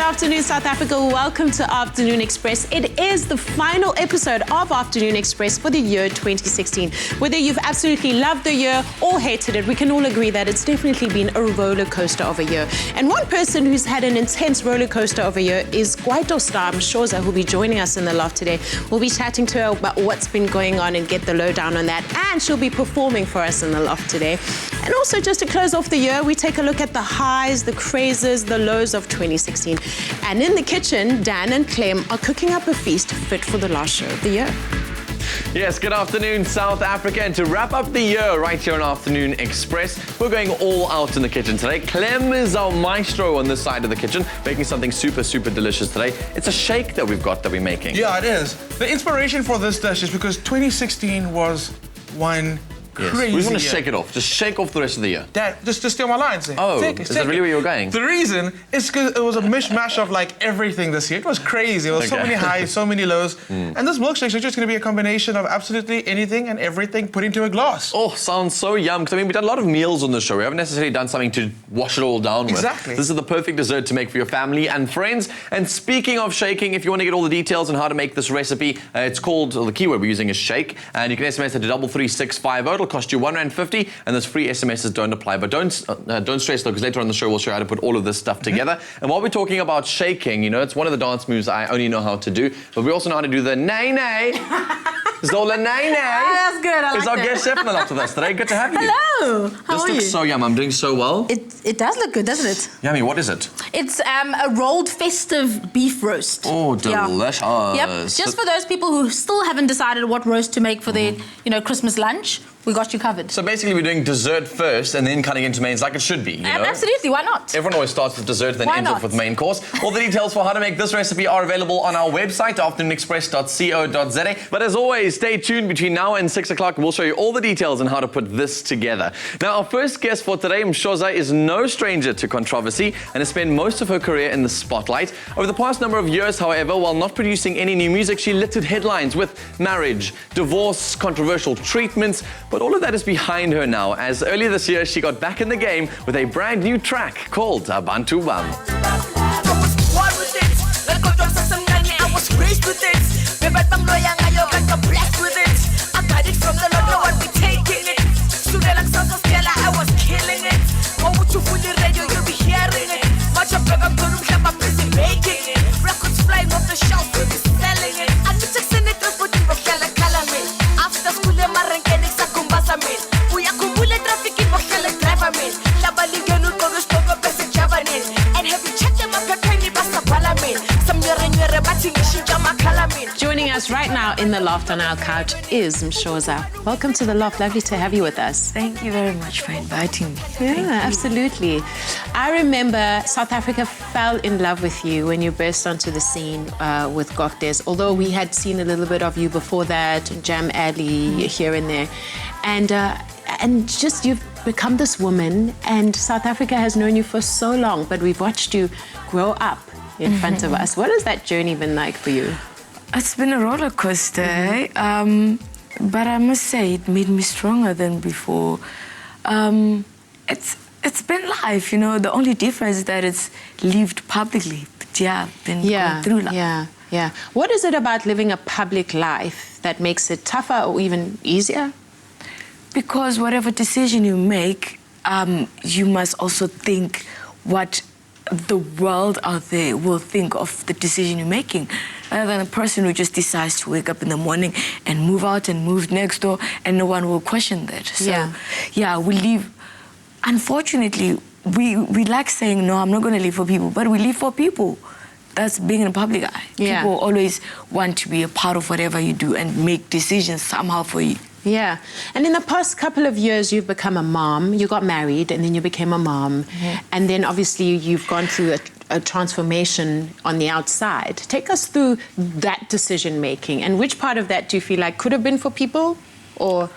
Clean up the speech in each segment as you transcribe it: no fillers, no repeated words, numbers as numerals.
afternoon, South Africa. Welcome to Afternoon Express. It is the final episode of Afternoon Express for the year 2016. Whether you've absolutely loved the year or hated it, we can all agree that it's definitely been a roller coaster of a year. And one person who's had an intense roller coaster of a year is Kwaito star Mshoza, who'll be joining us in the loft today. We'll be chatting to her about what's been going on and get the lowdown on that. And she'll be performing for us in the loft today. And also, just to close off the year, we take a look at the highs, the crazes, the lows of 2016. And in the kitchen, Dan and Clem are cooking up a feast fit for the last show of the year. Yes, good afternoon, South Africa. And to wrap up the year right here on Afternoon Express, we're going all out in the kitchen today. Clem is our maestro on this side of the kitchen, making something super, super delicious today. It's a shake that we've got that we're making. Yeah, it is. The inspiration for this dish is because 2016 was one crazy We just want to year. shake it off. Just shake off the rest of the year. Dad, just steal my lines. Oh, is that really where you were going? The reason is because it was a mishmash of like everything this year. It was crazy. There was so many highs, so many lows. And this milkshake is just going to be a combination of absolutely anything and everything put into a glass. Oh, sounds so yum. Because I mean, we've done a lot of meals on the show. We haven't necessarily done something to wash it all down with. Exactly. This is the perfect dessert to make for your family and friends. And speaking of shaking, if you want to get all the details on how to make this recipe, it's called, the keyword we're using is shake. And you can SMS it to 33650. It'll cost you R1.50. And those free SMSs don't apply. But don't stress though, because later on the show we'll show you how to put all of this stuff together. And while we're talking about shaking, you know, it's one of the dance moves I only know how to do. But we also know how to do the nay-nay. Zola nay-nay. That's good. I Is like our that. guest chef in the loft with us today. Good to have you. Hello. How This are you? looks so yum. I'm doing so well. It does look good, doesn't it? Yummy. What is it? It's a rolled festive beef roast. Oh, Yeah. delicious. Yep. Just for those people who still haven't decided what roast to make for their, Christmas lunch, we got you covered. So basically we're doing dessert first and then cutting into mains like it should be, you know? Absolutely, why not? Everyone always starts with dessert, then Why ends off not? with main course. All the details for how to make this recipe are available on our website, afternoonexpress.co.za. But as always, stay tuned between now and 6 o'clock. We'll show you all the details on how to put this together. Now, our first guest for today, Mshoza, is no stranger to controversy and has spent most of her career in the spotlight. Over the past number of years, however, while not producing any new music, she littered headlines with marriage, divorce, controversial treatments, but all of that is behind her now, as earlier this year she got back in the game with a brand new track called Abantu Bam. I was raised with it. I got with it. I got it from the Lord, no one be taking it. I was killing it. Oh, would you fully radio, you'll be hearing it. Much of I'm busy making it. Records flying off the shelf, we'll be selling it. I need to send it through for you, after school, I'm a Uyakumbule traffic in Mokhele driver me. Labalingenu Kogus Pogo Basic Javanin. And have you checked them up at Penny Basta Palamin? Some Yere batting Shijama Kalamin. Joining us right now in the loft on our couch is Mshoza. Welcome to the loft. Lovely to have you with us. Thank you very much for inviting me. Yeah, absolutely. I remember South Africa fell in love with you when you burst onto the scene with Gokdes, although we had seen a little bit of you before that, Jam Alley, here and there. And just you've become this woman, and South Africa has known you for so long, but we've watched you grow up in front of us. What has that journey been like for you? It's been a roller coaster, but I must say it made me stronger than before. It's been life, The only difference is that it's lived publicly. But yeah, I've been going through life. Yeah. What is it about living a public life that makes it tougher or even easier? Because whatever decision you make, you must also think what the world out there will think of the decision you're making, rather than a person who just decides to wake up in the morning and move out and move next door, and no one will question that. So, we live. Unfortunately, we like saying, no, I'm not going to live for people, but we live for people. That's being in a public eye. Yeah. People always want to be a part of whatever you do and make decisions somehow for you. Yeah. And in the past couple of years, you've become a mom. You got married, and then you became a mom. And then, obviously, you've gone through a transformation on the outside. Take us through that decision-making. And which part of that do you feel like could have been for people, or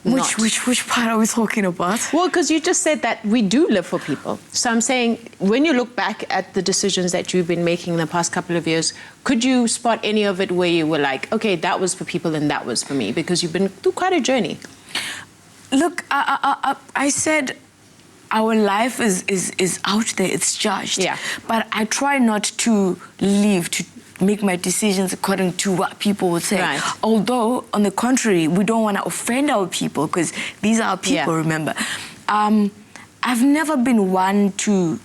not? Which part are we talking about? Well, because you just said that we do live for people. So I'm saying, when you look back at the decisions that you've been making in the past couple of years, could you spot any of it where you were like, okay, that was for people and that was for me? Because you've been through quite a journey. Look, I said our life is out there, it's judged. Yeah. But I try not to live to make my decisions according to what people would say. Right. Although, on the contrary, we don't want to offend our people because these are our people, Yeah. remember. I've never been one to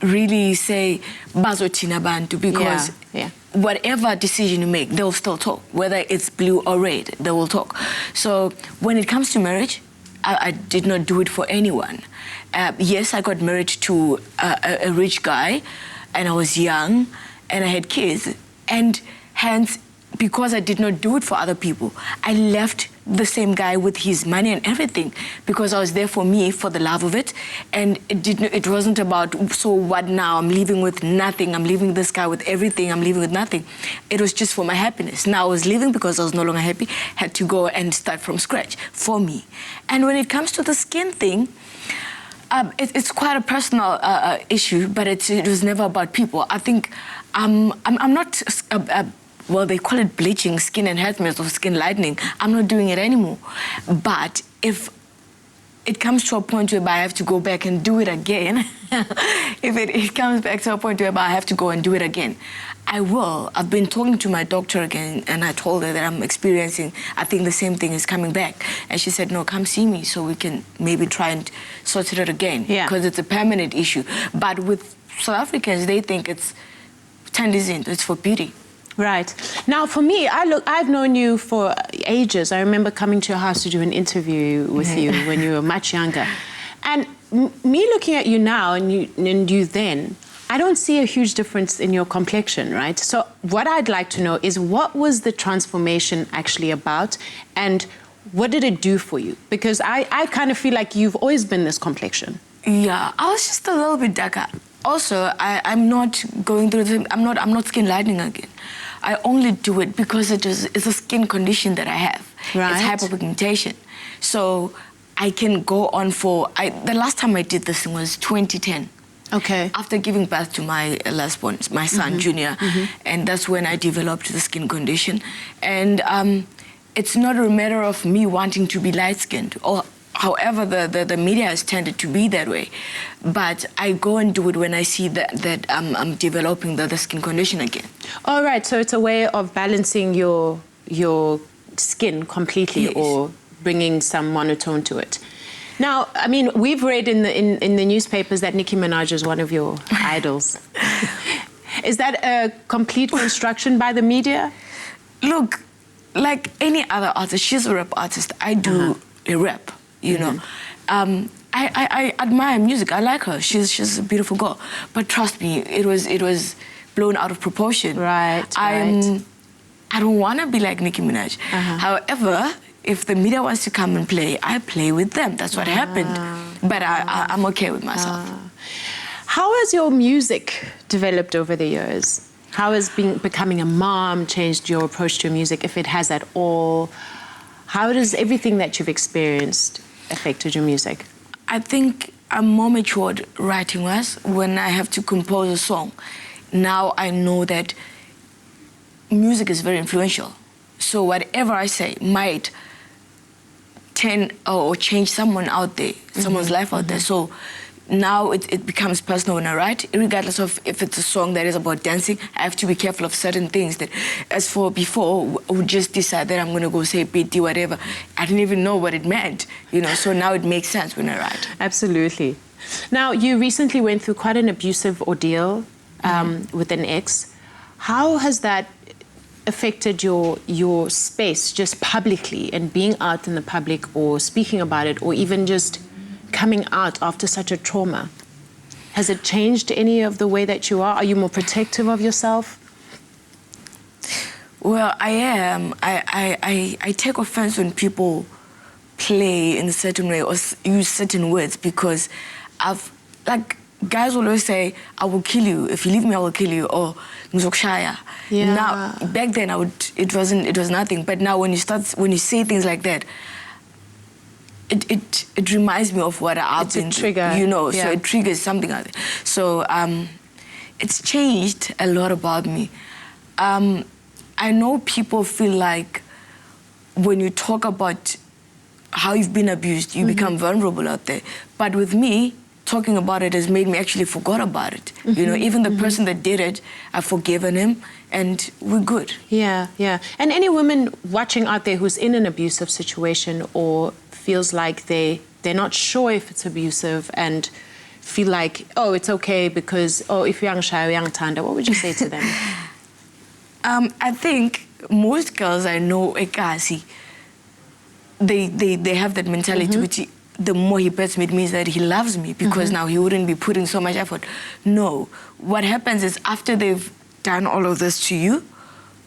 really say bazothina bantu because Yeah. whatever decision you make, they'll still talk. Whether it's blue or red, they will talk. So when it comes to marriage, I did not do it for anyone. Yes, I got married to a rich guy, and I was young, and I had kids, and hence, because I did not do it for other people, I left the same guy with his money and everything because I was there for me, for the love of it, and it wasn't about, so what now? I'm leaving with nothing. I'm leaving this guy with everything. I'm leaving with nothing. It was just for my happiness. Now I was leaving because I was no longer happy, had to go and start from scratch for me. And when it comes to the skin thing, it's quite a personal issue, but it was never about people. I think I'm not, well, they call it bleaching, skin enhancement or skin lightening. I'm not doing it anymore. But if it comes to a point where I have to go back and do it again, if it comes back to a point where I have to go and do it again, I will. I've been talking to my doctor again, and I told her that I'm experiencing, I think the same thing is coming back. And she said, no, come see me so we can maybe try and sort it out again. Yeah. Because it's a permanent issue. But with South Africans, they think it's tandizint, it's for beauty. Right. Now, for me, I've known you for ages. I remember coming to your house to do an interview with you when you were much younger. And me looking at you now and you then, I don't see a huge difference in your complexion, right? So what I'd like to know is, what was the transformation actually about, and what did it do for you? Because I kind of feel like you've always been this complexion. Yeah, I was just a little bit darker. Also, I'm not going through the, I'm not skin lightening again. I only do it because it's a skin condition that I have. Right. It's hyperpigmentation. So I can go on for, the last time I did this thing was 2010. Okay. After giving birth to my last born, my son, Junior, and that's when I developed the skin condition. And it's not a matter of me wanting to be light-skinned, or however the media has tended to be that way. But I go and do it when I see that I'm developing the skin condition again. All right, so it's a way of balancing your skin completely, Yes. or bringing some monotone to it. Now, I mean, we've read in the newspapers that Nicki Minaj is one of your idols. Is that a complete construction by the media? Look, like any other artist, she's a rap artist. I do a rap, you know. I admire music. I like her. She's a beautiful girl. But trust me, it was blown out of proportion. Right. I don't want to be like Nicki Minaj. However, if the media wants to come and play, I play with them. That's what happened. But I'm okay with myself. How has your music developed over the years? How has becoming a mom changed your approach to music, if it has at all? How does everything that you've experienced affected your music? I think I'm more matured writing-wise when I have to compose a song. Now I know that music is very influential. So whatever I say might turn or change someone out there, someone's life out there. So now it becomes personal when I write, regardless of if it's a song that is about dancing. I have to be careful of certain things that, as for before, I would just decide that I'm going to go say BT, whatever. I didn't even know what it meant, you know, so now it makes sense when I write. Absolutely. Now, you recently went through quite an abusive ordeal with an ex. How has that affected your space just publicly, and being out in the public, or speaking about it, or even just coming out after such a trauma? Has it changed any of the way that you are? Are you more protective of yourself? Well, I am. I take offense when people play in a certain way or use certain words, because guys will always say, I will kill you. If you leave me, I will kill you. Or Mzokshaya. Yeah. Now, back then, it was nothing. But now when you say things like that, it reminds me of what I've been through, trigger, you know, yeah. so it triggers something out there. So it's changed a lot about me. I know people feel like when you talk about how you've been abused, you become vulnerable out there. But with me, talking about it has made me actually forgot about it. You know, even the person that did it, I've forgiven him, and we're good. Yeah, yeah. And any woman watching out there who's in an abusive situation or feels like they're not sure if it's abusive and feel like, oh, it's okay because, oh, if you're young shy, young tanda, what would you say to them? I think most girls I know, ekasi, they have that mentality which the more he pets me, it means that he loves me because now he wouldn't be putting so much effort. No, what happens is after they've done all of this to you,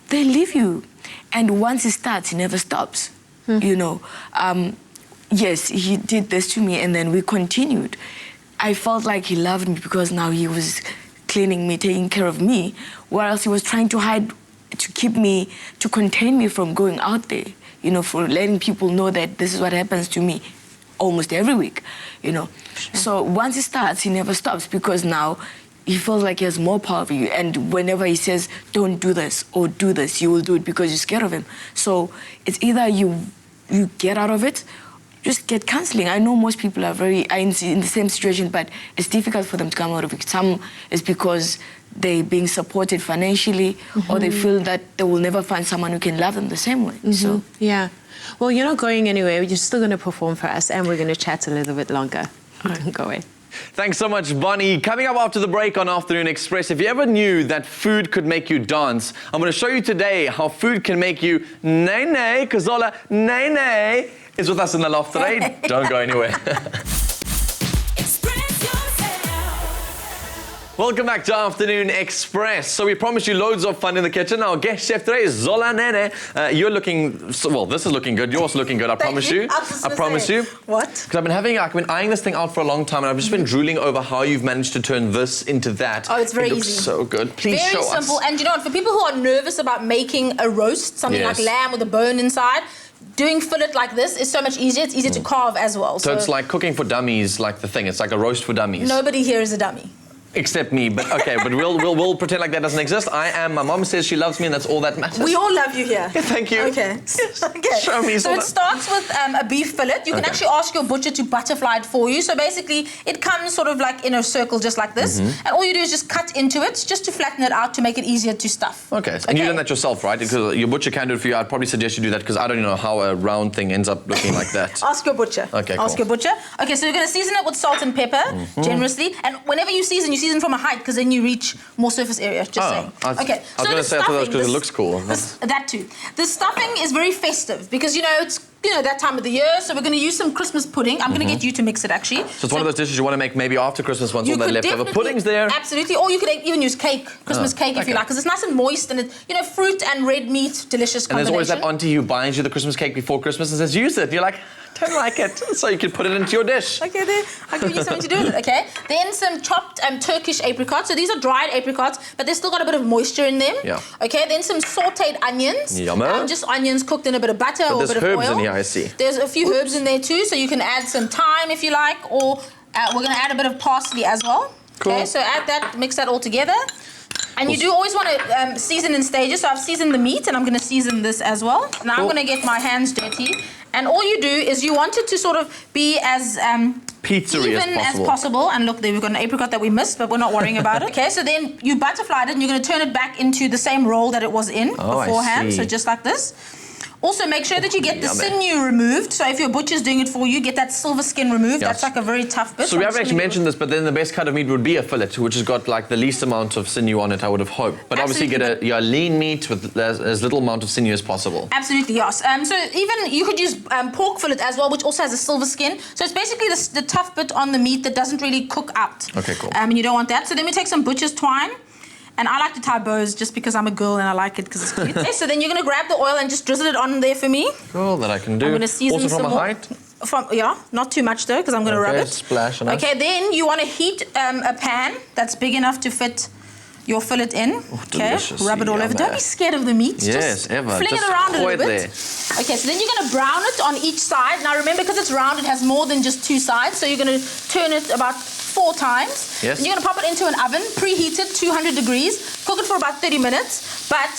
they leave you. And once he starts, he never stops, you know. Yes, he did this to me and then we continued. I felt like he loved me because now he was cleaning me, taking care of me, whereas he was trying to hide, to keep me, to contain me from going out there, you know, for letting people know that this is what happens to me almost every week, you know. Sure. So once he starts, he never stops because now he feels like he has more power over you. And whenever he says, don't do this or do this, you will do it because you're scared of him. So it's either you get out of it, just get counseling. I know most people are in the same situation, but it's difficult for them to come out of it. Some is because they're being supported financially or they feel that they will never find someone who can love them the same way. So yeah. Well, you're not going anywhere. You're still going to perform for us and we're going to chat a little bit longer. Don't go away. Thanks so much, Bonnie. Coming up after the break on Afternoon Express, if you ever knew that food could make you dance, I'm going to show you today how food can make you nay-nay. Kazola nay-nay is with us in the loft today. Don't go anywhere. Welcome back to Afternoon Express. So we promised you loads of fun in the kitchen. Our guest chef today is Zola Nene. You're looking, well, this is looking good. Yours looking good, I promise you. I promise you. What? Because I've been eyeing this thing out for a long time and I've just been drooling over how you've managed to turn this into that. Oh, it's very it looks easy. so good. Please very show us. Very simple. And you know what, for people who are nervous about making a roast, something like lamb with a bone inside, doing fillet like this is so much easier. It's easier to carve as well. So it's like cooking for dummies, like the thing. It's like a roast for dummies. Nobody here is a dummy. Except me, but okay, but we'll pretend like that doesn't exist. My mom says she loves me and that's all that matters. We all love you here. Yeah, thank you. Okay. Okay. Show me. So it starts with a beef fillet. You can actually ask your butcher to butterfly it for you. So basically, it comes sort of like in a circle just like this. And all you do is just cut into it, just to flatten it out to make it easier to stuff. Okay. And you've done that yourself, right? Because your butcher can do it for you. I'd probably suggest you do that because I don't even know how a round thing ends up looking like that. Ask your butcher. Okay, Ask your butcher. Okay, so you're going to season it with salt and pepper, generously. And whenever you season from a height, because then you reach more surface area, just saying. I Okay, was going to say I thought that was because it looks cool. That too. The stuffing is very festive because, you know, it's that time of the year, so we're going to use some Christmas pudding. I'm going to get you to mix it, actually. So it's one of those dishes you want to make maybe after Christmas once all that leftover pudding's there. Absolutely. Or you could even use cake, Christmas cake if you like, because it's nice and moist and it, fruit and red meat, delicious combination. And there's always that auntie who buys you the Christmas cake before Christmas and says, use it. You're like, don't like it. So you can put it into your dish. Okay, then I'll give you something to do with it, okay? Then some chopped Turkish apricots. So these are dried apricots, but they've still got a bit of moisture in them. Yeah. Okay, then some sauteed onions. Yummer. Just onions cooked in a bit of butter or a bit of oil. There's herbs in here, I see. There's a few herbs in there too, so you can add some thyme if you like, or we're going to add a bit of parsley as well. Cool. Okay, so add that, mix that all together. And you do always want to season in stages. So I've seasoned the meat, and I'm going to season this as well. Now I'm going to get my hands dirty. And all you do is you want it to sort of be as pizzery even as possible. And look, there we've got an apricot that we missed, but we're not worrying about it. Okay, so then you butterflied it, and you're going to turn it back into the same roll that it was in beforehand. I see. So just like this. Also, make sure that you get the sinew removed. So if your butcher's doing it for you, get that silver skin removed. Yes. That's like a very tough bit. So we haven't actually mentioned this, but then the best cut of meat would be a fillet, which has got like the least amount of sinew on it, I would have hoped. But obviously get a lean meat with as little amount of sinew as possible. Absolutely, yes. So even you could use pork fillet as well, which also has a silver skin. So it's basically the tough bit on the meat that doesn't really cook out. Okay, cool. And you don't want that. So then we take some butcher's twine. And I like to tie bows just because I'm a girl and I like it because it's cute. Okay, so then you're going to grab the oil and just drizzle it on there for me. Cool, that I can do. I'm going to season also from some a height? Not too much though, because I'm going to rub it. Splash on us. Okay, then you want to heat a pan that's big enough to fit your fillet in. Okay, rub it all over. Don't be scared of the meat. Yes, just fling it around a little bit. Okay, so then you're going to brown it on each side. Now remember, because it's round, it has more than just two sides. So you're going to turn it about 4 times. Yes. And you're going to pop it into an oven, preheated, 200 degrees. Cook it for about 30 minutes. But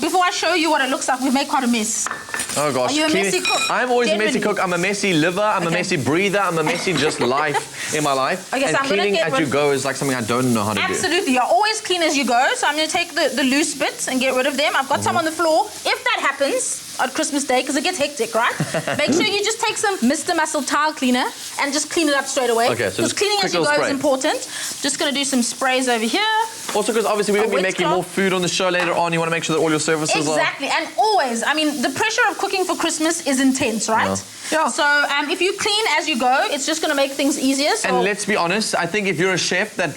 before I show you what it looks like, we've made quite a mess. Oh gosh. Are you a Cleaning- messy cook? I'm always a messy Generally. cook. I'm a messy liver. I'm a Okay. messy breather. I'm a messy just life in my life. Okay, and so I'm gonna cleaning get as rid- you go is like something I don't know how to do. Absolutely, you're always clean as you go. So I'm going to take the loose bits and get rid of them. I've got some on the floor. If that happens on Christmas Day, because it gets hectic, right? Make sure you just take some Mr. Muscle tile cleaner and just clean it up straight away. Okay, so because just cleaning quick as you little go spray. is important. Just going to do some sprays over here. Also, because obviously we're going to be wet making cloth. more food on the show later on. You want to make sure that all your services Exactly, and always, I mean, the pressure of cooking for Christmas is intense, right? Yeah. So if you clean as you go, it's just going to make things easier. So And let's be honest, I think if you're a chef that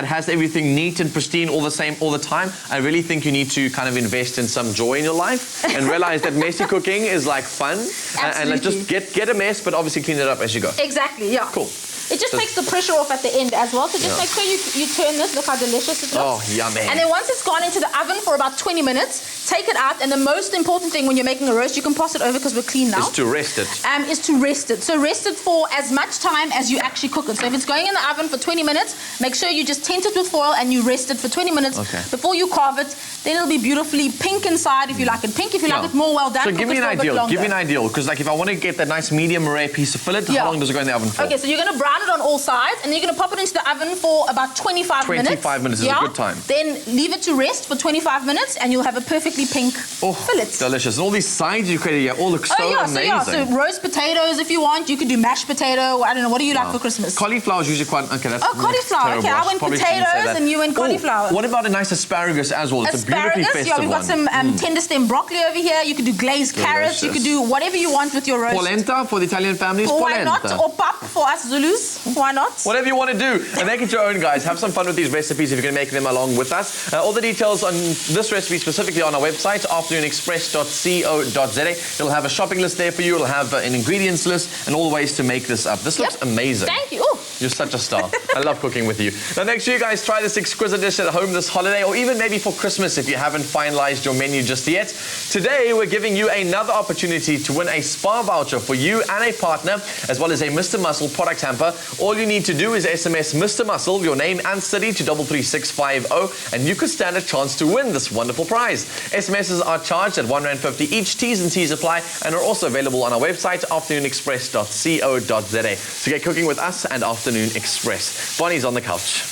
has everything neat and pristine all the same all the time, I really think you need to kind of invest in some joy in your life and realize that messy cooking is like fun. And let's just get a mess, but obviously clean it up as you go. Exactly, yeah. Cool. It just takes the pressure off at the end as well. So just make sure you turn this. Look how delicious it looks. Oh, yummy. And then once it's gone into the oven for about 20 minutes, take it out. And the most important thing when you're making a roast, you can pass it over because we're clean now. Is to rest it. Is to rest it. So rest it for as much time as you actually cook it. So if it's going in the oven for 20 minutes, make sure you just tent it with foil and you rest it for 20 minutes before you carve it. Then it'll be beautifully pink inside if you like it pink. If you like it more well done, So cook give me it an for a bit ideal. longer. Give me an ideal. Because like if I want to get that nice medium rare piece of fillet, how long does it go in the oven for? Okay, so you're going to brown it on all sides and then you're going to pop it into the oven for about 25 minutes. 25 minutes is a good time. Then leave it to rest for 25 minutes and you'll have a perfectly pink fillet. Delicious. And all these sides you created here all look so amazing. So roast potatoes if you want. You could do mashed potato. I don't know. What do you like for Christmas? Cauliflower is usually quite... Okay, that's cauliflower. terrible. Okay, I went probably shouldn't say potatoes that. and you went cauliflower. What about a nice asparagus as well? It's a beautifully festive yeah, we've got one. some tender stem broccoli over here. You could do glazed carrots. You could do whatever you want with your roast. Polenta for the Italian families. Why polenta. not? Or pap for us Zulus. Why not? Whatever you want to do. And make it your own, guys. Have some fun with these recipes if you're going to make them along with us. All the details on this recipe specifically on our website, afternoonexpress.co.za. It'll have a shopping list there for you. It'll have an ingredients list and all the ways to make this up. This looks amazing. Thank you. Ooh. You're such a star. I love cooking with you. Now, make sure you guys try this exquisite dish at home this holiday, or even maybe for Christmas if you haven't finalized your menu just yet. Today, we're giving you another opportunity to win a spa voucher for you and a partner, as well as a Mr. Muscle product hamper. All you need to do is SMS Mr. Muscle, your name and city to 33650, and you could stand a chance to win this wonderful prize. SMSs are charged at R1.50 each. T's and C's apply and are also available on our website, afternoonexpress.co.za. So get cooking with us and Afternoon Express. Bonnie's on the couch.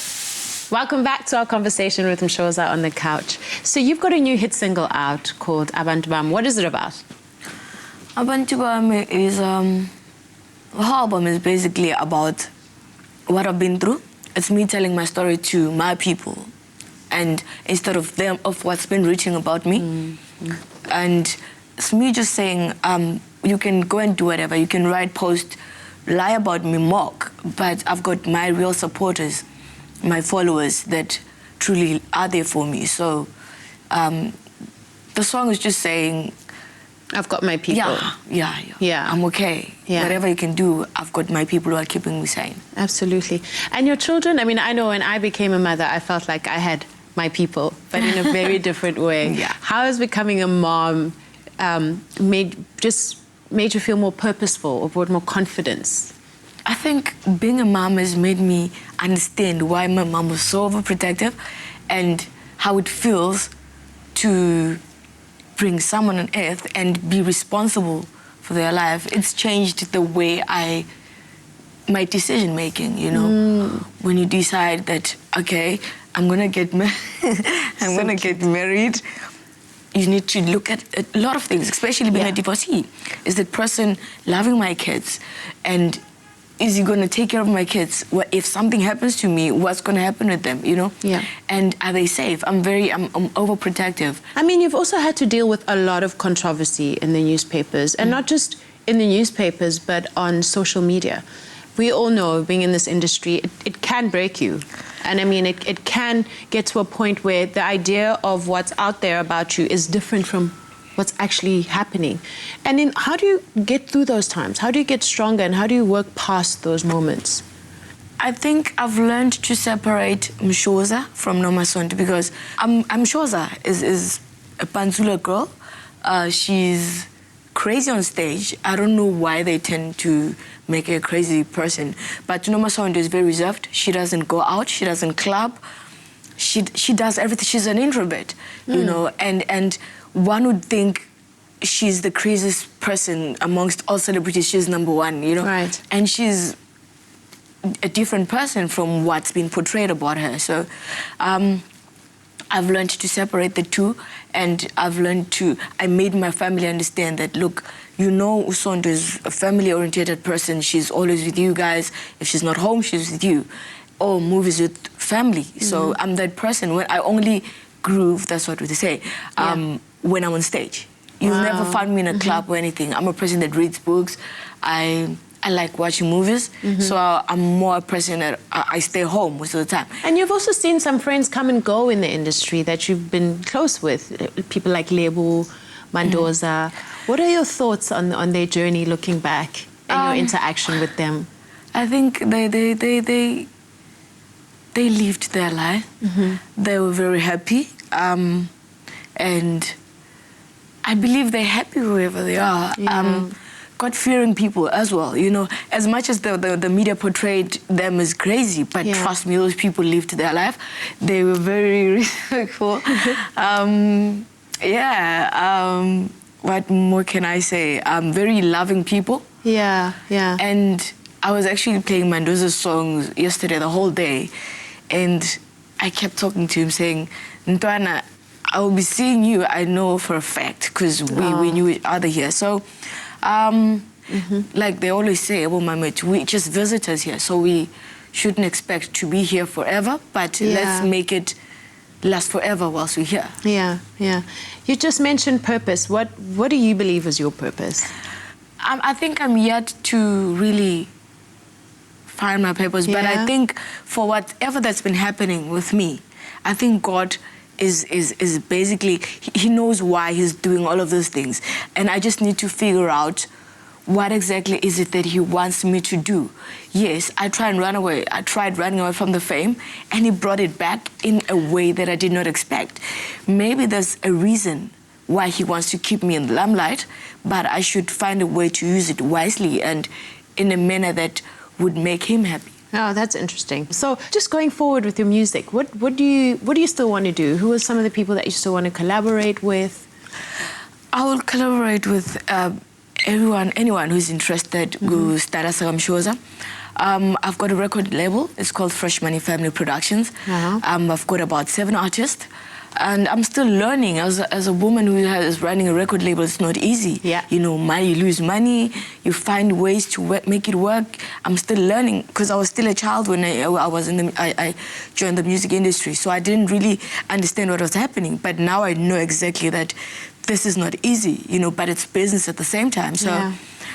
Welcome back to our conversation with Mshoza on the couch. So you've got a new hit single out called Abantu Bam. What is it about? Abantu Bam is the whole album is basically about what I've been through. It's me telling my story to my people, and instead of them of what's been reaching about me, and it's me just saying you can go and do whatever. You can write, post, lie about me, mock, but I've got my real supporters, my followers that truly are there for me. So the song is just saying, I've got my people. Yeah. I'm okay. Yeah. Whatever you can do, I've got my people who are keeping me sane. Absolutely. And your children, I mean, I know when I became a mother, I felt like I had my people, but in a very different way. Yeah. How has becoming a mom made you feel more purposeful or brought more confidence? I think being a mom has made me understand why my mom was so overprotective and how it feels to bring someone on earth and be responsible for their life. It's changed the way my decision making, you know. When you decide that, okay, I'm gonna get married, you need to look at a lot of things, especially being a divorcee. Is that person loving my kids? And is he gonna take care of my kids? If something happens to me, what's gonna happen with them, you know? Yeah. And are they safe? I'm overprotective. I mean, you've also had to deal with a lot of controversy in the newspapers, and not just in the newspapers, but on social media. We all know, being in this industry, it can break you. And I mean, it can get to a point where the idea of what's out there about you is different from what's actually happening. And then how do you get through those times? How do you get stronger, and how do you work past those moments? I think I've learned to separate Mshoza from Nomasonto, because Mshoza is a Panzula girl. She's crazy on stage. I don't know why they tend to make her a crazy person. But Nomasonto is very reserved. She doesn't go out. She doesn't club. She does everything. She's an introvert, you know. And one would think she's the craziest person amongst all celebrities. She's number one, you know? Right. And she's a different person from what's been portrayed about her. So I've learned to separate the two, and I made my family understand that, look, you know, Usondo is a family-oriented person. She's always with you guys. If she's not home, she's with you. Or movies with family. So I'm that person. When I only groove, that's what we say, when I'm on stage. You'll never find me in a club or anything. I'm a person that reads books. I like watching movies, so I'm more a person that I stay home most of the time. And you've also seen some friends come and go in the industry that you've been close with, people like Lebu, Mshoza. What are your thoughts on their journey looking back and your interaction with them? I think they lived their life. They were very happy, and I believe they're happy wherever they are. God-fearing people as well, you know. As much as the media portrayed them as crazy, but trust me, those people lived their life. They were very respectful. What more can I say? Very loving people. Yeah. And I was actually playing Mshoza's songs yesterday, the whole day, and I kept talking to him saying, Ntwana, I will be seeing you, I know for a fact, because we knew each other here. So, like they always say, we just visitors here, so we shouldn't expect to be here forever, but let's make it last forever whilst we're here. Yeah. You just mentioned purpose. What do you believe is your purpose? I think I'm yet to really find my purpose, but I think for whatever that's been happening with me, I think God is basically, he knows why he's doing all of those things. And I just need to figure out what exactly is it that he wants me to do. Yes, I tried running away from the fame, and he brought it back in a way that I did not expect. Maybe there's a reason why he wants to keep me in the limelight, but I should find a way to use it wisely and in a manner that would make him happy. Oh, that's interesting. So just going forward with your music, what do you still want to do? Who are some of the people that you still want to collaborate with? I will collaborate with anyone who's interested to start as Mshoza. I've got a record label. It's called Fresh Money Family Productions. I've got about 7 artists. And I'm still learning. As a woman who is running a record label, it's not easy. Yeah. You know, you lose money, you find ways to make it work. I'm still learning, because I was still a child when I joined the music industry. So I didn't really understand what was happening. But now I know exactly that this is not easy, you know, but it's business at the same time. So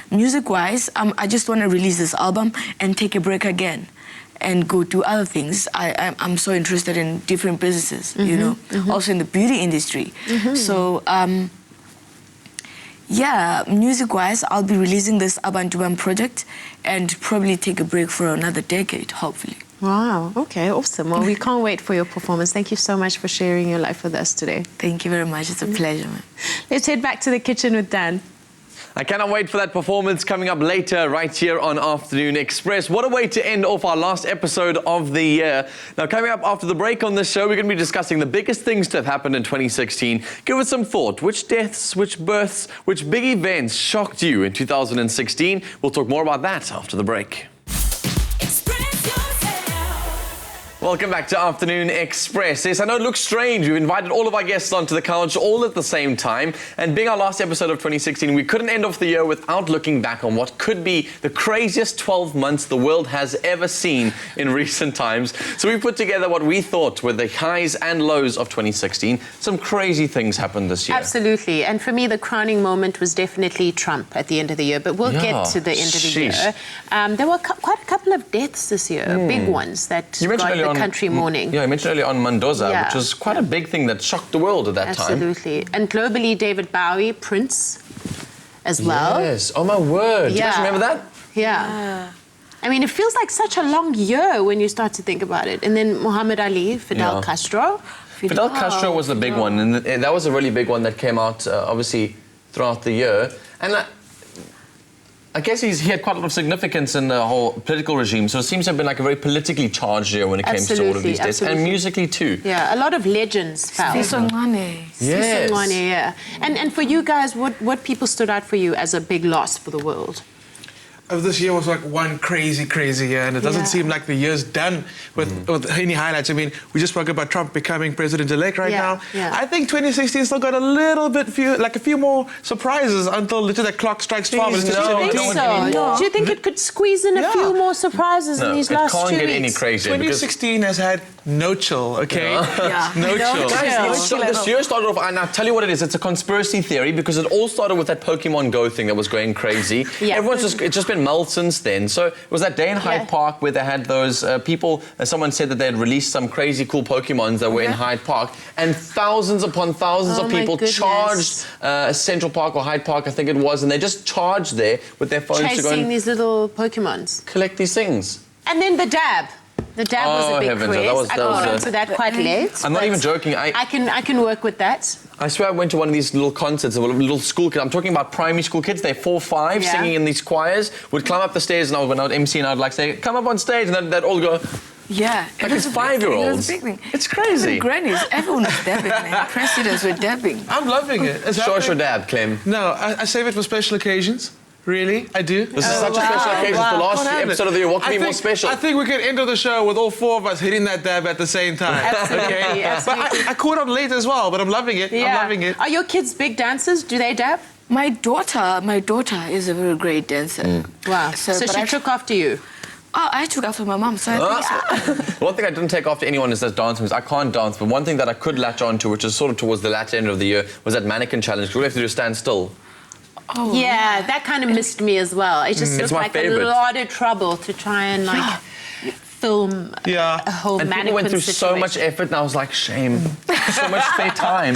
music-wise, I just want to release this album and take a break again and go do other things. I'm so interested in different businesses, you know, also in the beauty industry. So, music-wise, I'll be releasing this Abantubam project and probably take a break for another decade, hopefully. Wow, okay, awesome. Well, we can't wait for your performance. Thank you so much for sharing your life with us today. Thank you very much. It's a pleasure, man. Let's head back to the kitchen with Dan. I cannot wait for that performance coming up later right here on Afternoon Express. What a way to end off our last episode of the year. Now, coming up after the break on this show, we're going to be discussing the biggest things to have happened in 2016. Give it some thought. Which deaths, which births, which big events shocked you in 2016? We'll talk more about that after the break. Welcome back to Afternoon Express. Yes, I know it looks strange. We've invited all of our guests onto the couch all at the same time. And being our last episode of 2016, we couldn't end off the year without looking back on what could be the craziest 12 months the world has ever seen in recent times. So we put together what we thought were the highs and lows of 2016. Some crazy things happened this year. Absolutely. And for me, the crowning moment was definitely Trump at the end of the year. But we'll get to the end of the year. There were quite a couple of deaths this year, big ones that got the country mourning. Yeah, I mentioned earlier on Mshoza, which was quite a big thing that shocked the world at that time. Absolutely. And globally, David Bowie, Prince as well. Yes. Oh, my word. Do you guys remember that? Yeah. I mean, it feels like such a long year when you start to think about it. And then Muhammad Ali, Fidel Castro. Fidel Castro was the big one, and that was a really big one that came out, obviously, throughout the year. And I guess he had quite a lot of significance in the whole political regime, so it seems to have been like a very politically charged year when it came to all of these deaths, and musically too. Yeah, a lot of legends fell. Yes. Yeah. And for you guys, what people stood out for you as a big loss for the world? This year was like one crazy year, and it doesn't seem like the year's done with any highlights. I mean, we just spoke about Trump becoming president-elect right now. Yeah. I think 2016 still got a few more surprises until literally the clock strikes 12. Please, And it's no, just I think don't so. anymore. Do you think it could squeeze in a few more surprises in these last 2 weeks? It can't get any crazier. 2016 has had no chill, okay? Yeah. No chill. Guys, this year started off, and I'll tell you what it is. It's a conspiracy theory because it all started with that Pokemon Go thing that was going crazy. It's just been mulled since then. So it was that day in Hyde Park where they had those people, someone said that they had released some crazy cool Pokemons that were in Hyde Park, and thousands upon thousands of people charged Central Park or Hyde Park, I think it was, and they just charged there with their phones to go Chasing and these little Pokemons. collect these things. And then the dab. The dab was a big heavens, craze. I got onto that quite late. I'm not but even joking. I can work with that. I swear I went to one of these little concerts of little school kids. I'm talking about primary school kids. They're 4, 5, singing in these choirs. Would climb up the stairs, and when I would MC, and I'd like say, "Come up on stage," and they'd all go. Yeah, Like it's 5-year-olds. It was a big thing. It's crazy. Even grannies, everyone was dabbing, man. Presidents were dabbing. I'm loving it. It's Show us your happening. dab, Clem. No, I save it for special occasions. Really, I do. This is such a special occasion. It's the last episode of the year. What could be more special? I think we could end the show with all 4 of us hitting that dab at the same time. Absolutely, absolutely. But I caught on late as well, but I'm loving it. I'm loving it. Are your kids big dancers? Do they dab? My daughter is a very great dancer. Wow. So but she I- took after you. Oh, I took after my mom, so I think, One thing I didn't take after anyone is that dance moves. I can't dance, but one thing that I could latch on to, which is sort of towards the latter end of the year, was that mannequin challenge. We have to do a stand still. oh, Yeah, that kind of missed me as well. It just It's looked my like favorite. a lot of trouble to try and film a whole And mannequin people went through situation. so much effort, and I was like, shame. So much spare time.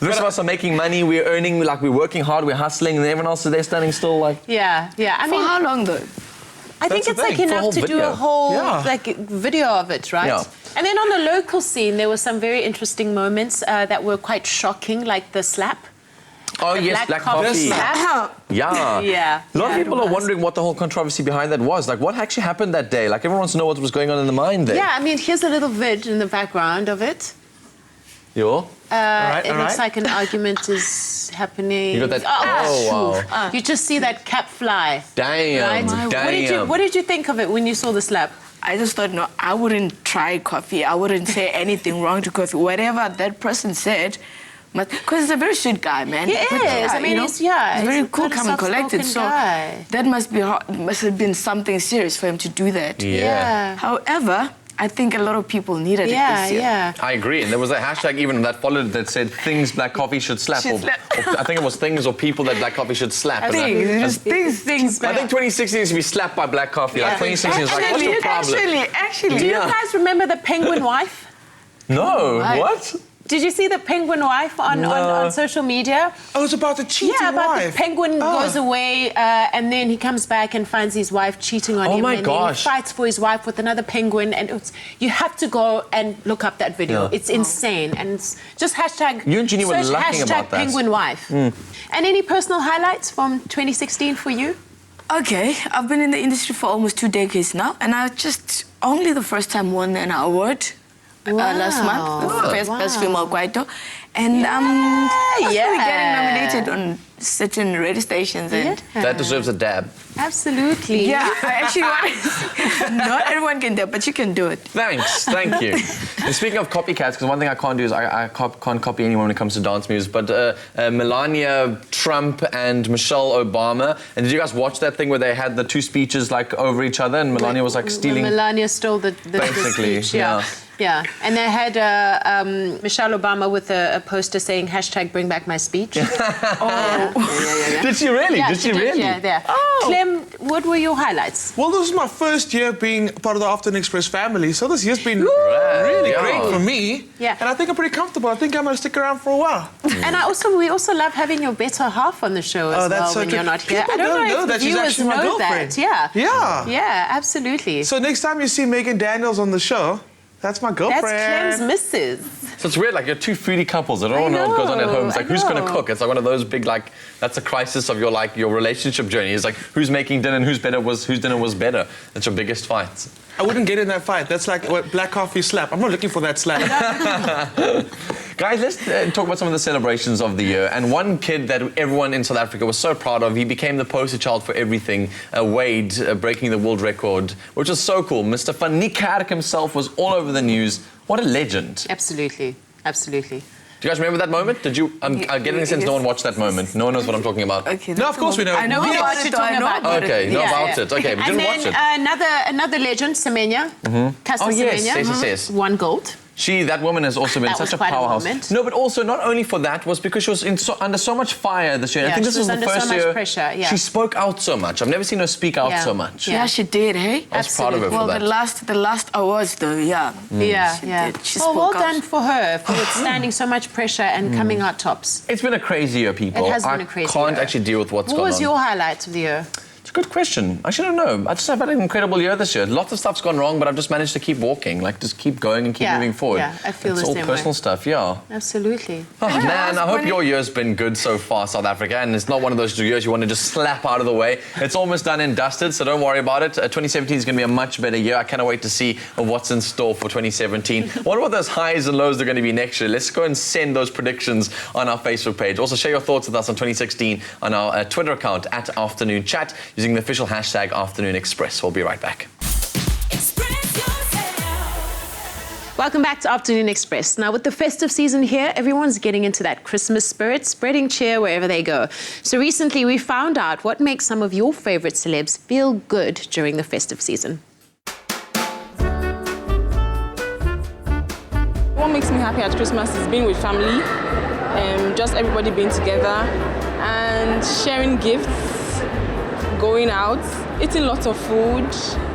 The rest of us are making money, we're earning, like we're working hard, we're hustling, and everyone else is there standing still like... Yeah. I for mean, how long though? I think That's it's the like thing, for a enough whole to do video. a whole Yeah. video of it, right? Yeah. And then on the local scene, there were some very interesting moments that were quite shocking, like the slap. Oh The yes, black coffee. slap. Yeah. Yeah. A lot of Yeah, people it are was. wondering what the whole controversy behind that was. Like, what actually happened that day? Like, everyone wants to know what was going on in the mind there. Yeah, I mean, here's a little vid in the background of it. Yo. It looks like an argument is happening. You got that? Oh, wow. You just see that cap fly. Damn. Right? Damn. What did you think of it when you saw the slap? I just thought, no, I wouldn't try coffee. I wouldn't say anything wrong to coffee. Whatever that person said, because he's a very sweet guy, man. He is. I mean, he's he's very a cool, good, calm and collected. soft-spoken So guy. that must have been something serious for him to do that. Yeah. However, I think a lot of people needed it this year. Yeah. I agree. And there was a hashtag even that followed that said things black coffee should slap. Should Or slap. I think it was things or people that black coffee should slap. And Things. I think 2016 needs to be slapped by black coffee. Like 2016 is like, what's your problem? Actually, Do you Yeah. guys remember the penguin wife? No. Why? What? Did you see the penguin wife on social media? Oh, it's about the cheating Yeah, about wife. the penguin goes away and then he comes back and finds his wife cheating on Oh him. my and gosh. then he fights for his wife with another penguin. And you have to go and look up that video. Yeah. It's insane. And it's just hashtag... You and Jeannie were search laughing hashtag about that. penguin wife. And any personal highlights from 2016 for you? Okay, I've been in the industry for almost 2 decades now, and I just only the first time won an award last month, best female kwaito, and hopefully getting nominated on certain radio stations. And That deserves a dab. Absolutely. yeah, I actually want. Not everyone can do it, but you can do it. Thanks, thank you. And speaking of copycats, because one thing I can't do is I can't copy anyone when it comes to dance moves, but Melania Trump and Michelle Obama, and did you guys watch that thing where they had the two speeches like over each other and Melania was like stealing... Melania stole the Basically, speech, yeah. And they had Michelle Obama with a poster saying hashtag bring back my speech. Did she really? Yeah, did she really? Yeah, there. Clem, what were your highlights? Well, this is my first year being part of the Afternoon Express family, so this year's been really Yeah. great for me. Yeah. And I think I'm pretty comfortable. I think I'm going to stick around for a while. And we also love having your better half on the show as well when you're not here. People I don't know if that the she's viewers actually my know girlfriend. that. Yeah. Yeah. Yeah, absolutely. So next time you see Megan Daniels on the show, that's my That's girlfriend. Clem's missus. So it's weird, like you're two foodie couples. I don't know what goes on at home. It's like, who's going to cook? It's like one of those big, like, that's a crisis of your relationship journey. It's like, who's making dinner and whose dinner was better? That's your biggest fight. I wouldn't get in that fight. That's like what black coffee slap. I'm not looking for that slap. Guys, let's talk about some of the celebrations of the year. And one kid that everyone in South Africa was so proud of, he became the poster child for everything. Wade breaking the world record, which was so cool. Mr. Van Niekerk himself was all over the news. What a legend. Absolutely. Absolutely. Do you guys remember that moment? Did you? I'm getting the sense no one watched that moment. No one knows what I'm talking about. Okay, No, of course we know. I know We know about what it. you're talking about. Okay, know about it. Okay, we And didn't watch then it. another legend, Semenya. Caster Oh, yes, Semenya. yes. Won gold. That woman has also been That such was a quite a powerhouse. moment. No, but also not only for that was because she was under so much fire this year. I Yeah, think she this was was the under first so much year pressure, yeah. she spoke out so much. I've never seen her speak out Yeah. so much. Yeah. Yeah, she did, hey? I was proud of her Well, for that. the last awards, though, yeah. Yeah, She yeah. did. She Well, well spoke out. done for her for withstanding so much pressure and coming out tops. It's been a crazy year, people. It has been a crazy I can't year. actually deal with what's What gone was on. your highlight of the year? It's a good question. I shouldn't know. I just have had an incredible year this year. Lots of stuff's gone wrong, but I've just managed to keep walking, like just keep going and keep Yeah, moving forward. yeah, I feel it's the all same personal way. stuff, yeah. Absolutely. Oh, man, I hope funny. your year's been good so far, South Africa, and it's not one of those years you want to just slap out of the way. It's almost done and dusted, so don't worry about it. 2017 is going to be a much better year. I cannot wait to see what's in store for 2017. What about those highs and lows that are going to be next year? Let's go and send those predictions on our Facebook page. Also, share your thoughts with us on 2016 on our Twitter account @Afternoon Chat using the official hashtag Afternoon Express. We'll be right back. Welcome back to Afternoon Express. Now, with the festive season here, everyone's getting into that Christmas spirit, spreading cheer wherever they go. So recently, we found out what makes some of your favorite celebs feel good during the festive season. What makes me happy at Christmas is being with family, just everybody being together and sharing gifts, going out, eating lots of food.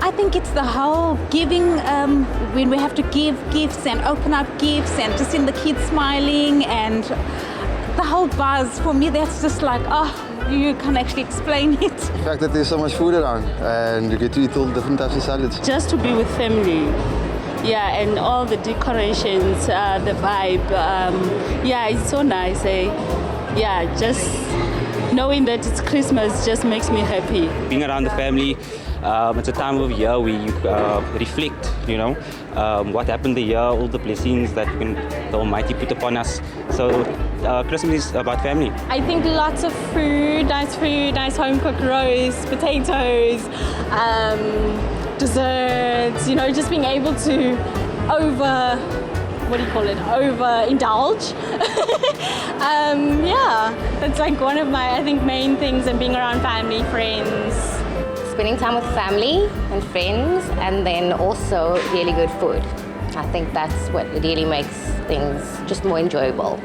I think it's the whole giving, when we have to give gifts and open up gifts and just seeing the kids smiling and the whole buzz. For me, that's just like, oh, you can't actually explain it. The fact that there's so much food around and you get to eat all different types of salads. Just to be with family, yeah, and all the decorations, the vibe, yeah, it's so nice. Yeah, just knowing that it's Christmas just makes me happy. Being around the family, it's a time of year where you reflect, you know, what happened the year, all the blessings that the Almighty put upon us. So Christmas is about family. I think lots of food, nice home-cooked roast, potatoes, desserts, you know, just being able to overindulge. Yeah, that's like one of my, I think, main things, and being around family, friends. Spending time with family and friends, and then also really good food. I think that's what really makes things just more enjoyable.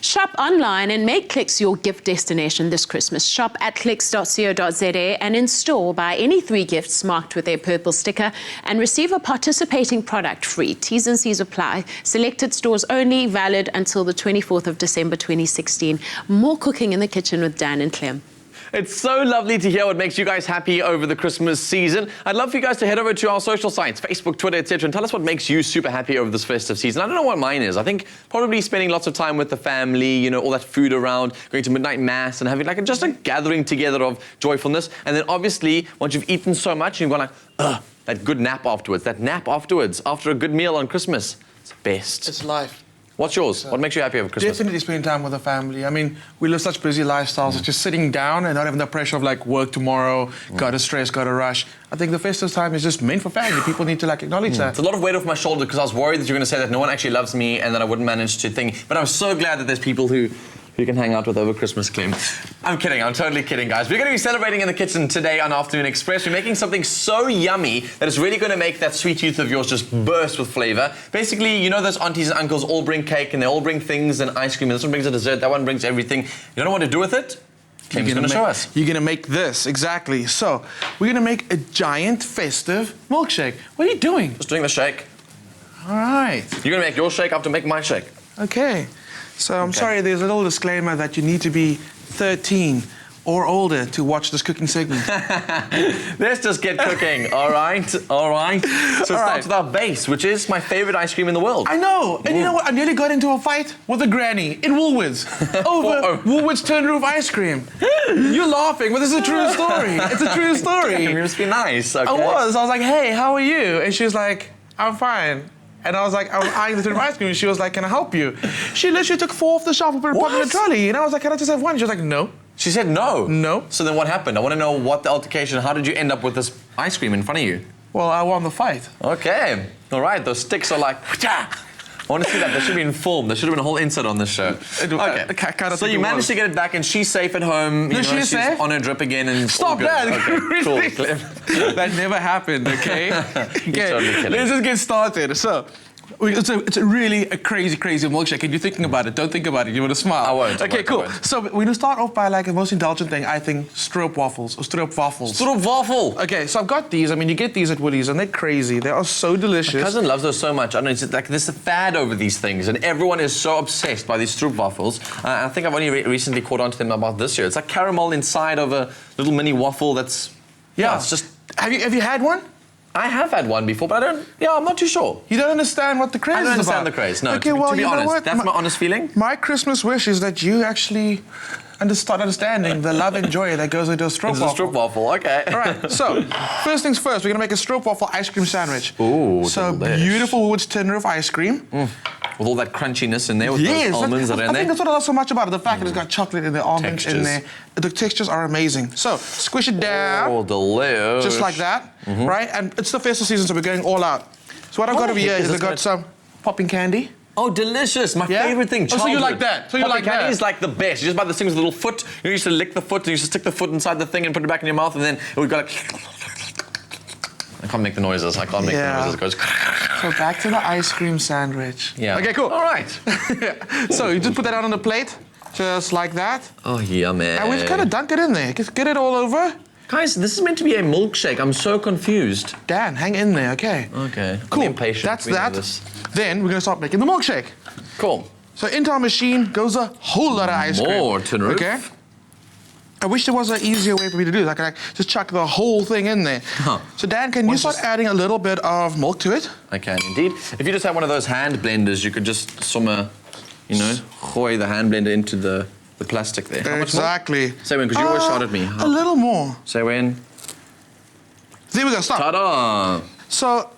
Shop online and make Clicks your gift destination this Christmas. Shop at clicks.co.za and in-store buy any 3 gifts marked with a purple sticker and receive a participating product free. T's and C's apply. Selected stores only, valid until the 24th of December 2016. More cooking in the kitchen with Dan and Clem. It's so lovely to hear what makes you guys happy over the Christmas season. I'd love for you guys to head over to our social sites, Facebook, Twitter, etc., and tell us what makes you super happy over this festive season. I don't know what mine is. I think probably spending lots of time with the family, you know, all that food around, going to midnight mass and having like just a gathering together of joyfulness. And then obviously, once you've eaten so much, you've gone like, ugh, that good nap afterwards. That nap afterwards, after a good meal on Christmas. It's the best. It's life. What's yours? What makes you happy over Christmas? Definitely spending time with the family. I mean, we live such busy lifestyles. It's just sitting down and not having the pressure of like work tomorrow, gotta stress, gotta rush. I think the festive time is just meant for family. People need to like acknowledge that. It's a lot of weight off my shoulder because I was worried that you were going to say that no one actually loves me and that I wouldn't manage to think. But I'm so glad that there's people who you can hang out with over Christmas, Clem. I'm kidding. I'm totally kidding, guys. We're going to be celebrating in the kitchen today on Afternoon Express. We're making something so yummy that it's really going to make that sweet tooth of yours just burst with flavor. Basically, you know those aunties and uncles all bring cake and they all bring things and ice cream. And this one brings a dessert. That one brings everything. You don't know what to do with it? Clem's going to show us. You're going to make this, exactly. So, we're going to make a giant festive milkshake. What are you doing? Just doing the shake. All right. You're going to make your shake, I have to make my shake. Okay. So I'm sorry, there's a little disclaimer that you need to be 13 or older to watch this cooking segment. Let's just get cooking, all right? So it starts with our base, which is my favorite ice cream in the world. I know. And you know what? I nearly got into a fight with a granny in Woolworths over Woolworths tin roof ice cream. You're laughing, but this is a true story. It's a true story. You must be nice, okay? I was like, hey, how are you? And she was like, I'm fine. And I was eyeing the tin roof ice cream, and she was like, can I help you? She literally took 4 off the shelf and put it in the trolley. And I was like, can I just have one? She was like, no. She said no? No. So then what happened? I want to know what the altercation, how did you end up with this ice cream in front of you? Well, I won the fight. Okay. All right, those sticks are like, I want to see that. There should be in film. There should have been a whole insert on this show. Okay. So you managed to get it back, and she's safe at home. You know, she's safe? On her drip again, and stop that. Okay, cool. That never happened. Okay. Totally Let's just get started. So. It's really a crazy milkshake, and you're thinking about it. Don't think about it. You want to smile. I won't. Okay, cool. So we're going to start off by like the most indulgent thing, I think, stroopwafels or stroopwafels. Stroopwafel. Okay, so I've got these. I mean, you get these at Woolies, and they're crazy. They are so delicious. My cousin loves those so much. I don't know, it's like there's a fad over these things, and everyone is so obsessed by these stroopwafels. I think I've only recently caught on to them about this year. It's like caramel inside of a little mini waffle. That's it's just. Have you had one? I have had one before, but I'm not too sure. You don't understand what the craze is about? I don't understand the craze, no. Okay, to be honest, that's my honest feeling. My Christmas wish is that you actually start understanding the love and joy that goes into a stroopwafel. It's a stroopwafel, okay. All right, so first things first, we're going to make a stroopwafel ice cream sandwich. Ooh, so beautiful Woolworths tin roof ice cream. With all that crunchiness in there, with those almonds that are in there. I think that's what I love so much about it, the fact that it's got chocolate in there, almonds in there. The textures are amazing. So, squish it down. Oh, delicious. Just like that, right? And it's the festive season, so we're going all out. So what I've got over here is I've got some popping candy. Oh, delicious. My favorite thing, childhood. Oh, so you like that? So you like that? Popping candy is like the best. You just buy this thing with a little foot. You used to lick the foot, and you used to stick the foot inside the thing and put it back in your mouth, and then it would go like... I can't make the noises. It goes... So back to the ice cream sandwich. Yeah. Okay, cool. All right. So you just put that out on the plate, just like that. Oh, yummy. And we just kind of dunk it in there. Just get it all over. Guys, this is meant to be a milkshake. I'm so confused. Dan, hang in there, okay? Okay. Cool. I'm impatient. That's that. Then we're going to start making the milkshake. Cool. So into our machine goes a whole lot of ice cream. More tin roof. Okay. I wish there was an easier way for me to do this. I could just chuck the whole thing in there. So Dan, can you start adding a little bit of milk to it? I can indeed. If you just have one of those hand blenders, you could just gooi the hand blender into the plastic there. How much exactly. More? Say when, because you always shout at me. A little more. Say when. There we go, stop. Ta-da! So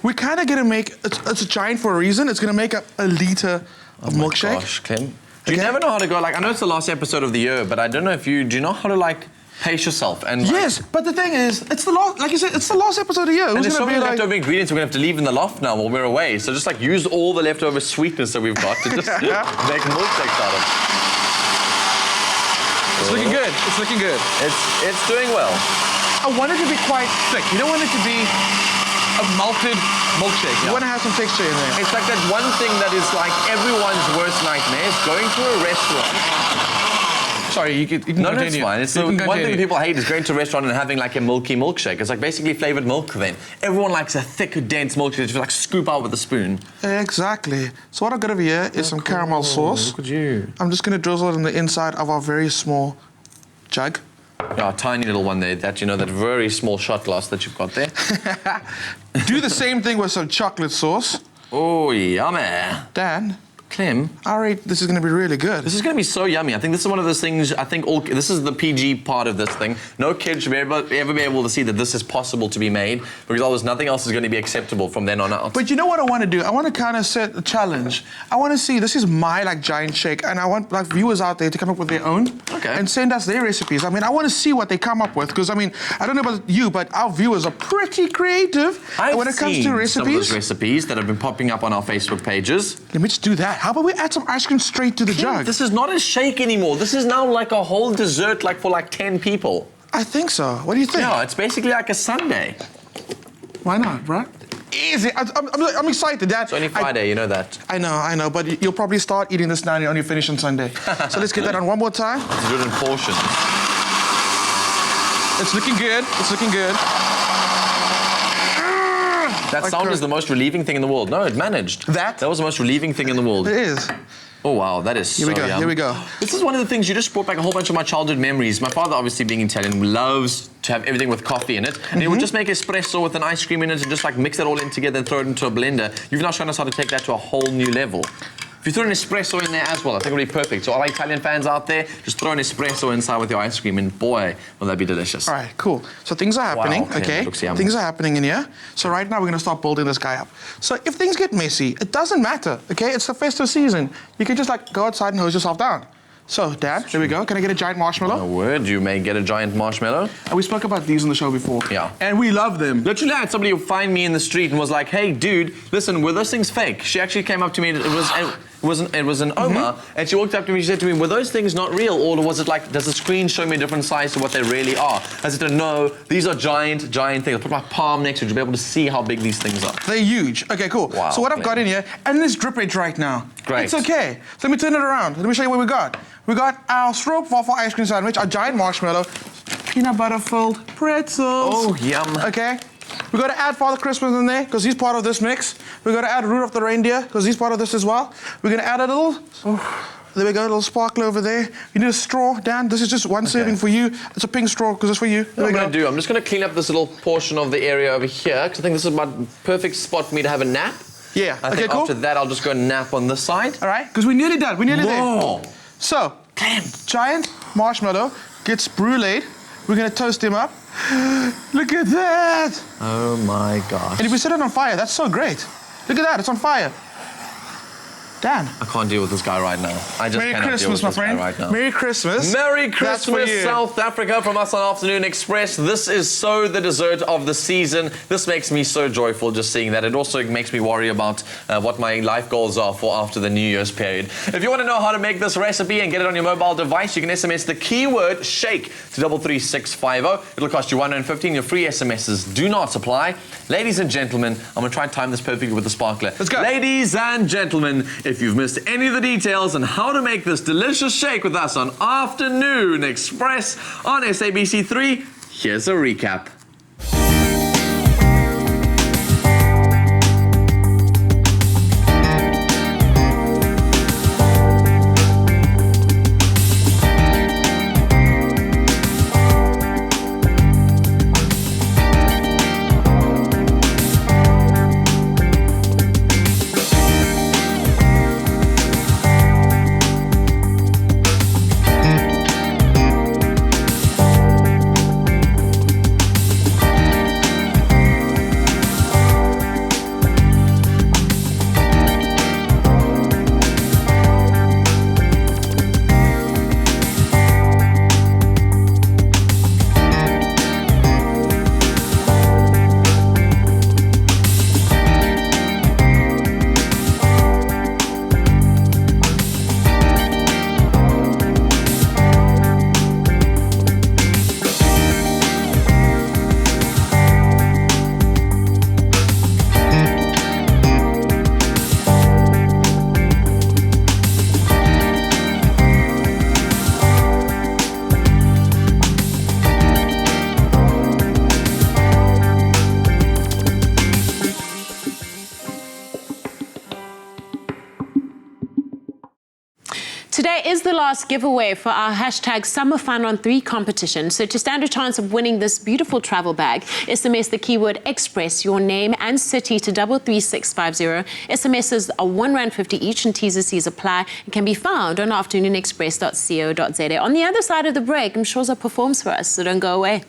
we're kind of gonna make, it's a giant for a reason. It's gonna make up a liter of milkshake. Gosh, Clem. You never know how to go, I know it's the last episode of the year, but I don't know if do you know how to pace yourself? And yes, but the thing is, it's the last, like you said, it's the last episode of the year. And there's so many leftover ingredients we're gonna have to leave in the loft now while we're away. So just use all the leftover sweetness that we've got to just make milkshakes out of. It's looking good. It's looking good. It's doing well. I want it to be quite thick. You don't want it to be a malted milkshake. You want to have some texture in there. It's like that one thing that is everyone's worst nightmare is going to a restaurant. Sorry, you can continue. No, it's fine. It's the one thing people hate is going to a restaurant and having a milky milkshake. It's basically flavored milk then. Everyone likes a thick, dense milkshake that you scoop out with a spoon. Exactly. So what I've got over here is some caramel sauce. Look at you. I'm just going to drizzle it in the inside of our very small jug. Yeah, a tiny little one there, that very small shot glass that you've got there. Do the same thing with some chocolate sauce. Oh, yummy. Dan. Clem. All right, this is going to be really good. This is going to be so yummy. I think this is one of those things, this is the PG part of this thing. No kid should ever be able to see that this is possible to be made, because otherwise nothing else is going to be acceptable from then on out. But you know what I want to do? I want to kind of set a challenge. I want to see, this is my giant shake, and I want viewers out there to come up with their own and send us their recipes. I mean, I want to see what they come up with, because I mean, I don't know about you, but our viewers are pretty creative when it comes to recipes. Some of those recipes that have been popping up on our Facebook pages. Let me just do that. How about we add some ice cream straight to the jug? This is not a shake anymore. This is now a whole dessert for 10 people. I think so. What do you think? Yeah, it's basically like a sundae. Why not, bro? Easy. I'm excited, Dad. It's only Friday, you know that. I know, but you'll probably start eating this now and you only finish on Sunday. So let's get that on one more time. Let's do it in portions. It's looking good. It's looking good. That Like sound a- is the most relieving thing in the world. No, it managed. That? That was the most relieving thing in the world. It is. Oh wow, that is Here so we go, yum. here we go. This is one of the things, you just brought back a whole bunch of my childhood memories. My father, obviously being Italian, loves to have everything with coffee in it. And he would just make espresso with an ice cream in it and just like mix it all in together and throw it into a blender. You've now shown us how to take that to a whole new level. If you throw an espresso in there as well, I think it would be perfect. So all our Italian fans out there, just throw an espresso inside with your ice cream and boy, will that be delicious. All right, cool. So things are happening, Wow, okay, okay? that looks yummy. Things are happening in here. So right now we're gonna start building this guy up. So if things get messy, it doesn't matter, okay? It's the festive season. You can just like go outside and hose yourself down. So Dan, here we go. Can I get a giant marshmallow? A word, you may get a giant marshmallow. And we spoke about these on the show before. Yeah. And we love them. Literally, I had somebody who find me in the street and was like, "Hey, dude, listen, were those things fake?" She actually came up to me. It was an Oma, and she walked up to me. She said to me, "Were those things not real, or was it like, does the screen show me a different size to what they really are?" I said, "No, these are giant things." I put my palm next to it to be able to see how big these things are. They're huge. Okay, cool. Wow, so what I've got in here, and this drip edge right now. Great. It's okay. So let me turn it around. Let me show you what we got. We got our strawberry waffle ice cream sandwich, our giant marshmallow, peanut butter filled pretzels. Oh, yum. Okay. We got to add Father Christmas in there because he's part of this mix. We got to add Rudolph the reindeer because he's part of this as well. We're gonna add a little. There we go, a little sparkle over there. You need a straw, Dan. This is just one serving for you. It's a pink straw because it's for you. There What we I'm go. going to do, I'm just going to clean up this little portion of the area over here because I think this is my perfect spot for me to have a nap. Yeah. I Okay, think cool. after that, I'll just go nap on this side. All right, because we're nearly done. We're nearly Whoa. there. So, giant marshmallow gets bruleed. We're gonna toast him up. Look at that! Oh my gosh. And if we set it on fire, that's so great. Look at that, it's on fire. Dan. I can't deal with this guy right now. I just Merry cannot Christmas, deal my with this guy friend. right now. Merry Christmas. Merry That's for Christmas, you. South Africa, from us on Afternoon Express. This is so the dessert of the season. This makes me so joyful just seeing that. It also makes me worry about what my life goals are for after the New Year's period. If you want to know how to make this recipe and get it on your mobile device, you can SMS the keyword shake to 33650. It'll cost you $1.15. Your free SMSs do not apply. Ladies and gentlemen, I'm going to try and time this perfectly with the sparkler. Let's go. Ladies and gentlemen, if you've missed any of the details on how to make this delicious shake with us on Afternoon Express on SABC3, here's a recap. Today is the last giveaway for our hashtag Summer Fun on 3 competition. So to stand a chance of winning this beautiful travel bag, SMS the keyword Express, your name and city to 33650. SMSs are R1.50 each and T's and C's apply and can be found on afternoonexpress.co.za. On the other side of the break, Mshoza performs for us, so don't go away.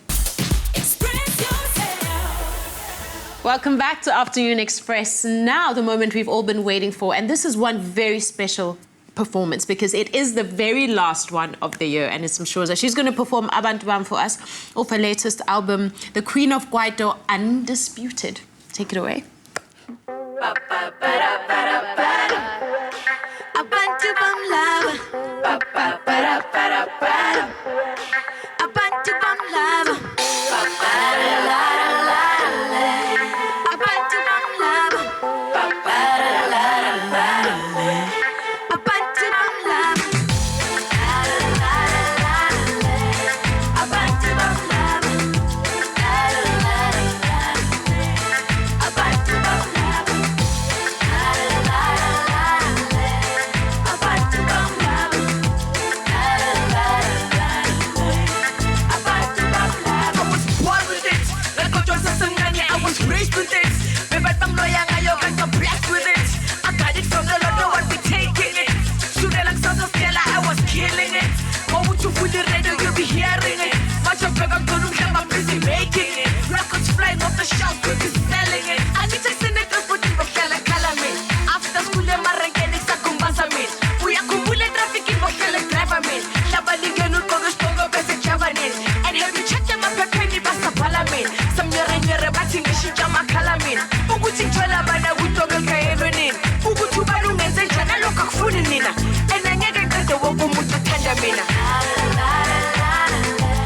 Welcome back to Afternoon Express. Now the moment we've all been waiting for, and this is one very special performance because it is the very last one of the year, and it's Mshoza. She's going to perform Abantu Bam for us off her latest album, The Queen of Kwaito, Undisputed. Take it away. Abantu bam lava. Abantu bam lava. Abantu bam lava. Abantu bam lava. Abantu bam lava. Abantu mina.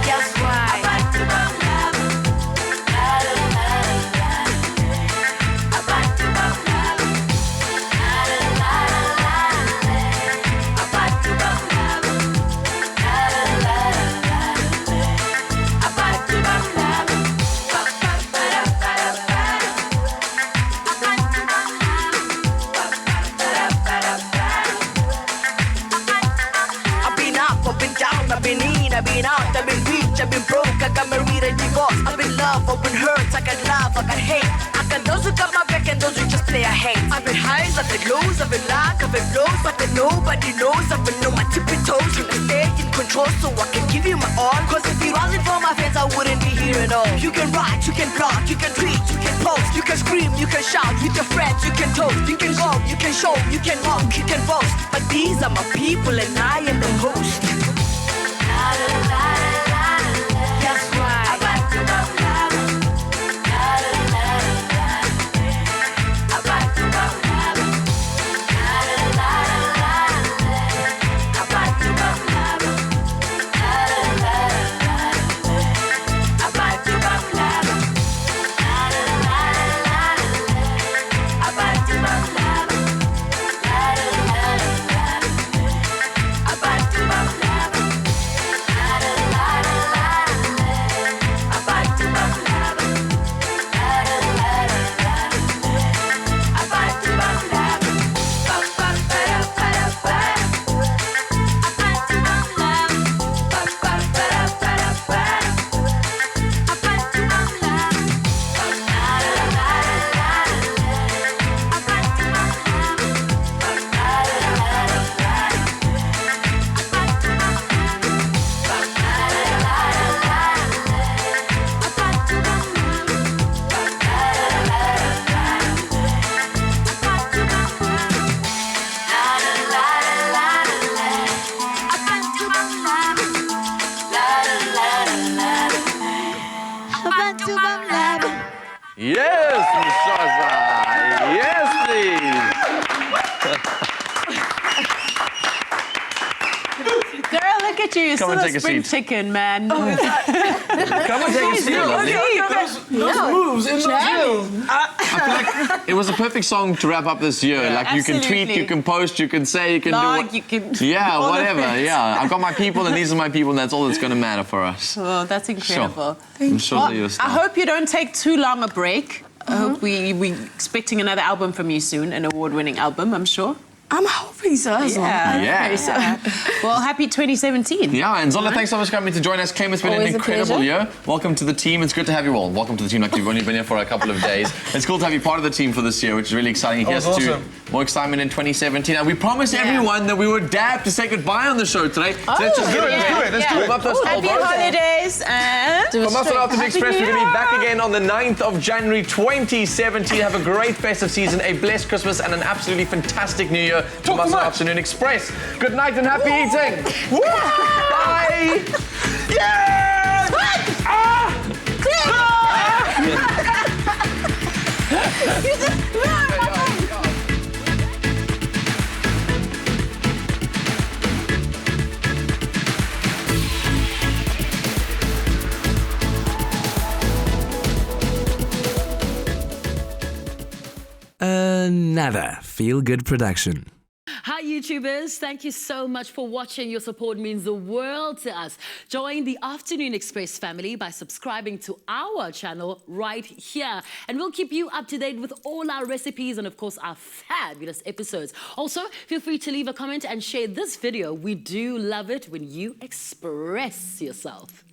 Guess why? I've been in, I've been out, I've been rich, I've been broke, I got married and divorced. I've been love, I've been hurt, I got love, I got hate. I got those who got my back and those who just play a hate. I've been highs, I've been lows, I've been luck, I've been lows, but then nobody knows. I've been on my tippy toes, trying to stay in control so I can give you my all. Cause if it wasn't for my fans, I wouldn't be here at all. You can write, you can blog, you can tweet, you can post, you can scream, you can shout with your friends, you can toast, you can go, you can show, you can walk, you can boast. But these are my people and I am the host. Guess why? Yes, Mshoza. Yes, please. Girl, look at you. You're Come still and a take a spring seat. chicken, man. Come and take a seat, lovely. Those moves in those heels. I feel like it was a perfect song to wrap up this year. Yeah, like you can tweet, absolutely. you can post, you can say, you can Blog, do what, you can- yeah, all the whatever. things. Yeah, I've got my people, and these are my people, and that's all that's going to matter for us. Oh, that's incredible. I'm sure that you're I hope you don't take too long a break. I hope we're expecting another album from you soon, an award-winning album, I'm sure. I'm hoping so as well. Yeah. Well, happy 2017. Yeah, and Zola, thanks so much for coming to join us. Kim, it's been Always an a incredible pleasure. year. Welcome to the team. It's good to have you all. Welcome to the team, like you've only been here for a couple of days. It's cool to have you part of the team for this year, which is really exciting. Here's that's to awesome. more excitement in 2017. And we promised everyone that we would dab to say goodbye on the show today. So let's just do it. Let's do it. Warm up those Happy elbows. holidays and... From us at Afternoon Express, we're going to be back again on the 9th of January 2017. Have a great festive season, a blessed Christmas, and an absolutely fantastic new year from us at Afternoon Express. Good night and happy eating. Bye. Yeah! Another feel-good production. Hi YouTubers, thank you so much for watching. Your support means the world to us. Join the Afternoon Express family by subscribing to our channel right here. And we'll keep you up to date with all our recipes and of course our fabulous episodes. Also, feel free to leave a comment and share this video. We do love it when you express yourself.